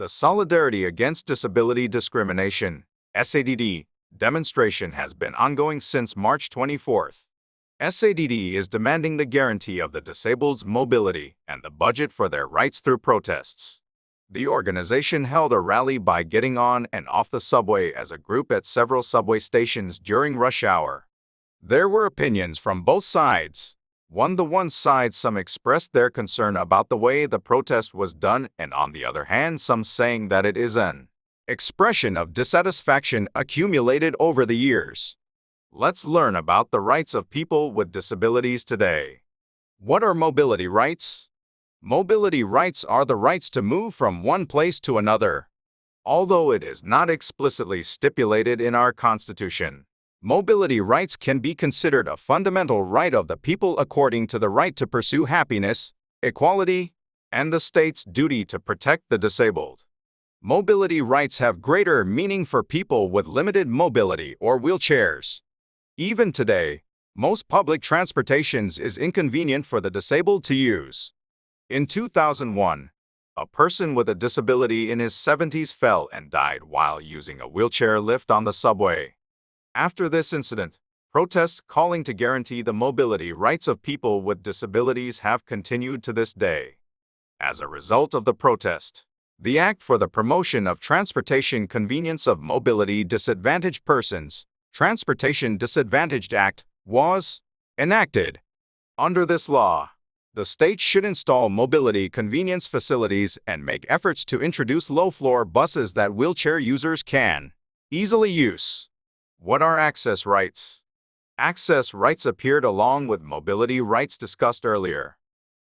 The Solidarity Against Disability Discrimination (SADD) demonstration has been ongoing since March 24th. SADD is demanding the guarantee of the disabled's mobility and the budget for their rights through protests. The organization held a rally by getting on and off the subway as a group at several subway stations during rush hour. There were opinions from both sides. The one side, some expressed their concern about the way the protest was done, and on the other hand, some saying that it is an expression of dissatisfaction accumulated over the years. Let's learn about the rights of people with disabilities today. What are mobility rights? Mobility rights are the rights to move from one place to another. Although it is not explicitly stipulated in our Constitution, mobility rights can be considered a fundamental right of the people according to the right to pursue happiness, equality, and the state's duty to protect the disabled. Mobility rights have greater meaning for people with limited mobility or wheelchairs. Even today, most public transportations is inconvenient for the disabled to use. In 2001, a person with a disability in his 70s fell and died while using a wheelchair lift on the subway. After this incident, protests calling to guarantee the mobility rights of people with disabilities have continued to this day. As a result of the protest, the Act for the Promotion of Transportation Convenience of Mobility Disadvantaged Persons, Transportation Disadvantaged Act, was enacted. Under this law, the state should install mobility convenience facilities and make efforts to introduce low-floor buses that wheelchair users can easily use. What are access rights? Access rights appeared along with mobility rights discussed earlier.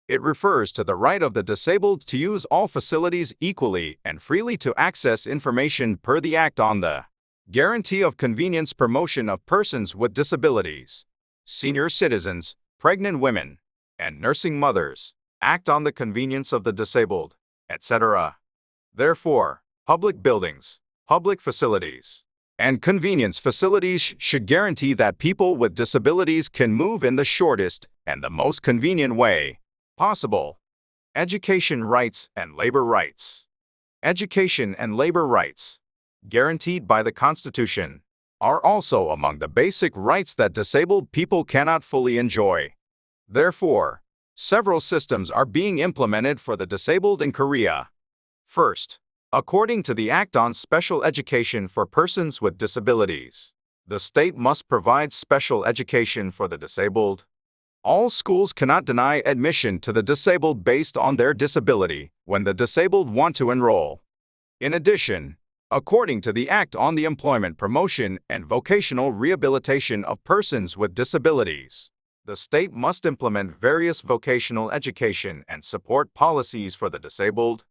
It refers to the right of the disabled to use all facilities equally and freely to access information per the Act on the Guarantee of Convenience Promotion of Persons with Disabilities, Senior Citizens, Pregnant Women, and Nursing Mothers, Act on the Convenience of the Disabled, etc. Therefore, public buildings, public facilities, and convenience facilities should guarantee that people with disabilities can move in the shortest and the most convenient way possible. Education rights and labor rights. Education and labor rights, guaranteed by the Constitution, are also among the basic rights that disabled people cannot fully enjoy. Therefore, several systems are being implemented for the disabled in Korea. First, according to the Act on Special Education for Persons with Disabilities, the state must provide special education for the disabled. All schools cannot deny admission to the disabled based on their disability when the disabled want to enroll. In addition, according to the Act on the Employment Promotion and Vocational Rehabilitation of Persons with Disabilities, the state must implement various vocational education and support policies for the disabled.